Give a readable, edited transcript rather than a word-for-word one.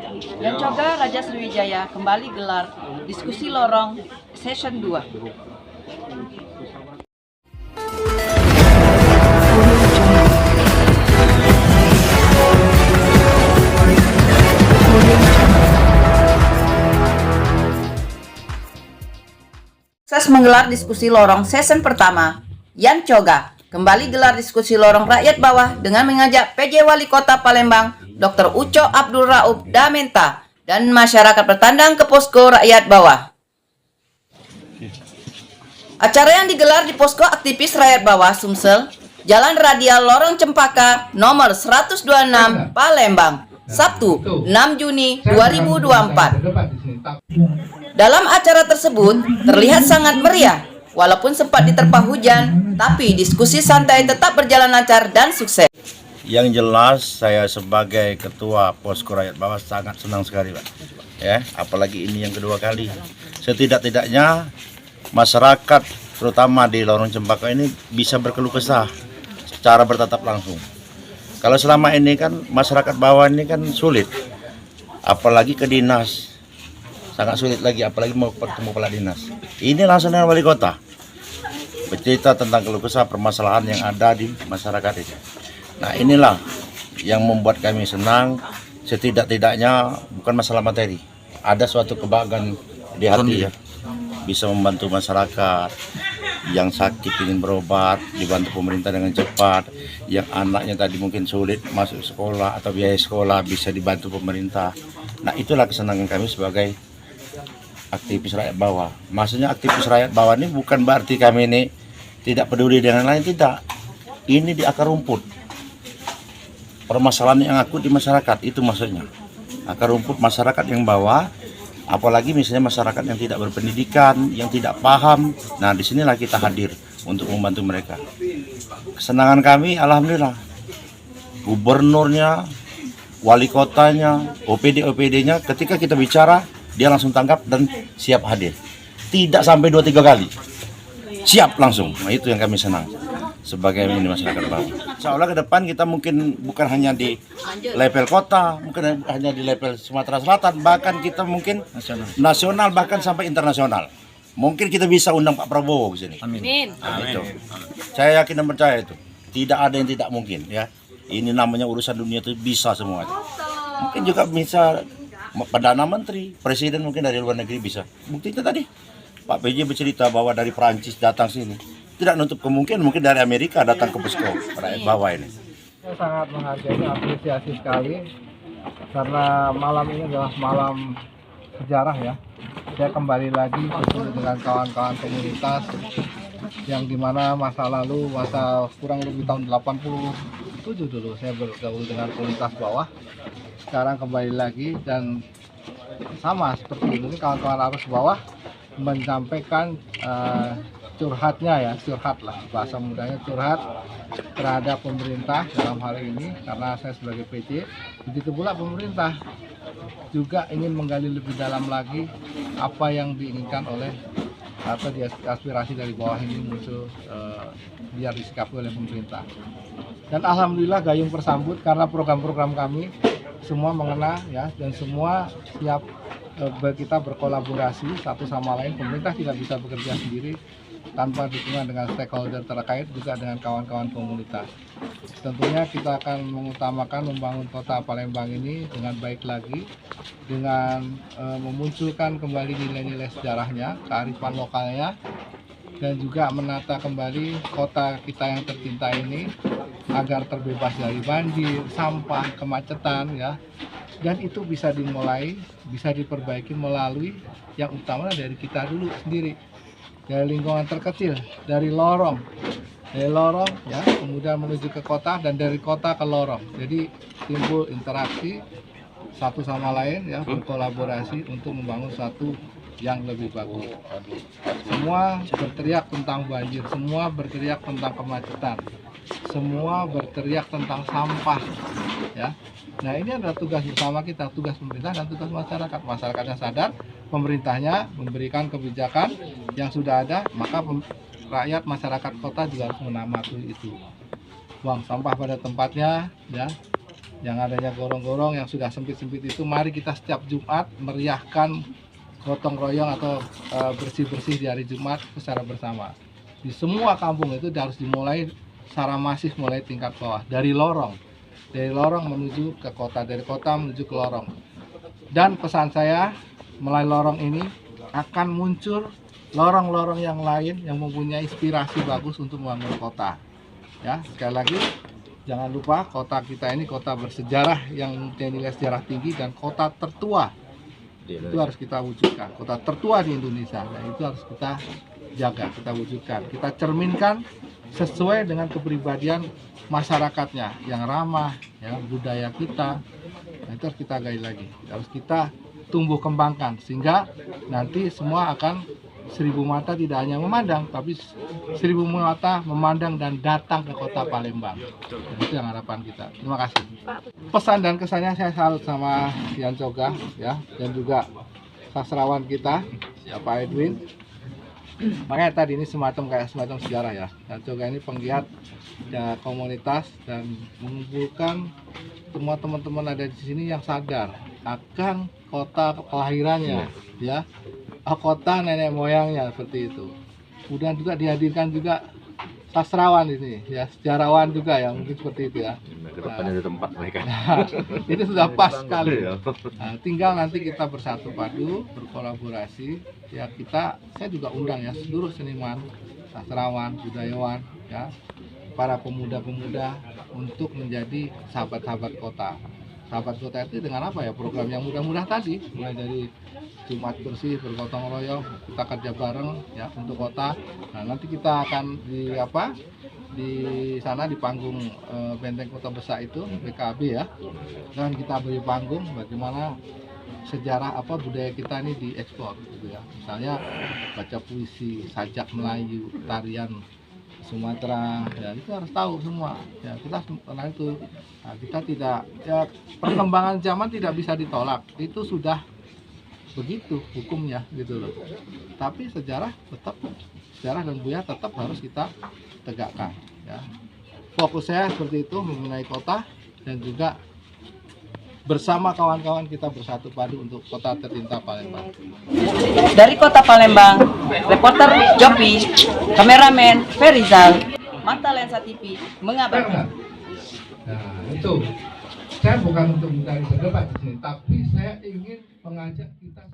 Yang Coga Raja Sriwijaya kembali gelar diskusi lorong session 2. Sukses menggelar diskusi lorong session pertama. Yan Coga kembali gelar diskusi lorong rakyat bawah dengan mengajak PJ Wali Kota Palembang Dr. Uco Abdul Raub Damenta dan masyarakat bertandang ke posko rakyat bawah. Acara yang digelar di posko aktivis rakyat bawah Sumsel, Jalan Radial Lorong Cempaka nomor 126 Palembang, Sabtu 6 Juni 2024. Dalam acara tersebut terlihat sangat meriah, walaupun sempat diterpa hujan, tapi diskusi santai tetap berjalan lancar dan sukses. Yang jelas saya sebagai ketua posko rakyat bawah sangat senang sekali, Pak. Ya, apalagi ini yang kedua kali. Setidak-tidaknya masyarakat terutama di Lorong Cempaka ini bisa berkeluh kesah secara bertatap langsung. Kalau selama ini kan masyarakat bawah ini kan sulit, apalagi ke dinas. Sangat sulit lagi, apalagi mau bertemu kepala dinas. Ini langsung dengan wali kota bercerita tentang keluh kesah permasalahan yang ada di masyarakat ini. Nah, inilah yang membuat kami senang. Setidak-tidaknya bukan masalah materi, ada suatu kebanggaan di hati ya, bisa membantu masyarakat yang sakit ingin berobat, dibantu pemerintah dengan cepat, yang anaknya tadi mungkin sulit masuk sekolah atau biaya sekolah bisa dibantu pemerintah. Nah, itulah kesenangan kami sebagai aktivis rakyat bawah. Maksudnya aktivis rakyat bawah ini bukan berarti kami ini tidak peduli dengan lain, tidak. Ini di akar rumput. Permasalahan yang akut di masyarakat, itu maksudnya. Akar rumput masyarakat yang bawah, apalagi misalnya masyarakat yang tidak berpendidikan, yang tidak paham. Nah, disinilah kita hadir untuk membantu mereka. Kesenangan kami, alhamdulillah. Gubernurnya, wali kotanya, OPD-OPD-nya, ketika kita bicara, dia langsung tanggap dan siap hadir. Tidak sampai 2-3 kali. Siap langsung. Nah, itu yang kami senang sebagai ini masyarakat bawah. Seolah ke depan kita mungkin bukan hanya di level kota, mungkin hanya di level Sumatera Selatan, bahkan kita mungkin nasional bahkan sampai internasional. Mungkin kita bisa undang Pak Prabowo ke sini. Amin. Nah, itu. Saya yakin dan percaya itu. Tidak ada yang tidak mungkin ya. Ini namanya urusan dunia itu bisa semua. Mungkin juga bisa Perdana Menteri, Presiden mungkin dari luar negeri bisa. Buktinya tadi Pak PJ bercerita bahwa dari Perancis datang sini. Tidak nutup kemungkinan mungkin dari Amerika datang ke posko rakyat bawah ini. Saya sangat menghargai, apresiasi sekali karena malam ini adalah malam sejarah ya. Saya kembali lagi bertemu dengan kawan-kawan komunitas yang dimana masa lalu, masa kurang lebih tahun 87 dulu saya bergaul dengan komunitas bawah. Sekarang kembali lagi dan sama seperti ini kawan-kawan arus bawah menyampaikan curhatnya ya, curhat lah bahasa mudanya, curhat terhadap pemerintah dalam hal ini karena saya sebagai PJ. Begitu pula pemerintah juga ingin menggali lebih dalam lagi apa yang diinginkan oleh atau aspirasi dari bawah ini muncul biar disikapi oleh pemerintah. Dan alhamdulillah gayung bersambut karena program-program kami semua mengena ya, dan semua siap kita berkolaborasi satu sama lain. Pemerintah tidak bisa bekerja sendiri tanpa dukungan dengan stakeholder terkait, juga dengan kawan-kawan komunitas. Tentunya kita akan mengutamakan membangun kota Palembang ini dengan baik lagi, dengan memunculkan kembali nilai-nilai sejarahnya, kearifan lokalnya, dan juga menata kembali kota kita yang tercinta ini agar terbebas dari banjir, sampah, kemacetan ya. Dan itu bisa dimulai, bisa diperbaiki melalui yang utama dari kita dulu sendiri. Dari lingkungan terkecil, dari lorong ya, kemudian menuju ke kota dan dari kota ke lorong. Jadi timbul interaksi satu sama lain ya, berkolaborasi untuk membangun satu yang lebih bagus. Semua berteriak tentang banjir, semua berteriak tentang kemacetan, semua berteriak tentang sampah ya. Nah, ini adalah tugas bersama kita, tugas pemerintah dan tugas masyarakat. Masyarakatnya sadar, pemerintahnya memberikan kebijakan yang sudah ada, maka rakyat masyarakat kota juga harus menamati itu. Buang sampah pada tempatnya ya, yang adanya gorong-gorong yang sudah sempit-sempit itu, mari kita setiap Jumat meriahkan gotong royong atau bersih-bersih di hari Jumat secara bersama. Di semua kampung itu harus dimulai secara masif, mulai tingkat bawah, dari lorong menuju ke kota, dari kota menuju ke lorong. Dan pesan saya, melalui lorong ini akan muncul lorong-lorong yang lain yang mempunyai inspirasi bagus untuk membangun kota. Ya, sekali lagi jangan lupa kota kita ini kota bersejarah yang mempunyai nilai sejarah tinggi dan kota tertua. Itu harus kita wujudkan, kota tertua di Indonesia. Dan itu harus kita jaga, kita wujudkan, kita cerminkan sesuai dengan kepribadian masyarakatnya yang ramah, ya, budaya kita. Nah, itu harus kita gali lagi, harus kita tumbuh kembangkan sehingga nanti semua akan 1000 mata tidak hanya memandang, tapi 1000 mata memandang dan datang ke kota Palembang. Dan itu yang harapan kita. Terima kasih. Pesan dan kesannya saya salut sama Yan Coga, ya, dan juga sastrawan kita, ya, Pak Edwin. Makanya tadi ini semacam sejarah, ya. Yan Coga ini penggiat ya, komunitas dan mengumpulkan semua teman-teman ada di sini yang sadar akan kota kelahirannya, ya. Kota nenek moyangnya, seperti itu. Kemudian juga dihadirkan juga sastrawan ini, ya, sejarawan juga ya, mungkin seperti itu, ya. Kedepannya ada tempat mereka. Ini sudah pas sekali. Nah, tinggal nanti kita bersatu padu, berkolaborasi. Ya, saya juga undang ya seluruh seniman, sastrawan, budayawan, ya, para pemuda-pemuda untuk menjadi sahabat-sahabat kota. Sahabat kota itu dengan apa ya? Program yang mudah-mudah tadi, mulai dari Jumat bersih, bergotong royong, kita kerja bareng ya untuk kota. Nah, nanti kita akan di sana di panggung Benteng Kota Besar itu, BKB, ya. Dan kita beri panggung bagaimana sejarah budaya kita ini diekspor gitu ya. Misalnya baca puisi, sajak Melayu, tarian Sumatera, ya itu harus tahu semua. Ya kita karena itu, nah, kita tidak, ya, perkembangan zaman tidak bisa ditolak. Itu sudah begitu hukumnya gitu loh. Tapi sejarah dan budaya tetap harus kita tegakkan. Ya. Fokus saya seperti itu mengenai kota dan juga bersama kawan-kawan kita bersatu padu untuk kota tercinta Palembang. Dari kota Palembang, reporter Jopi, kameramen Ferizal, Mata Lensa TV mengabarkan. Nah, itu saya bukan untuk mencari pendapat di sini, tapi saya ingin mengajak kita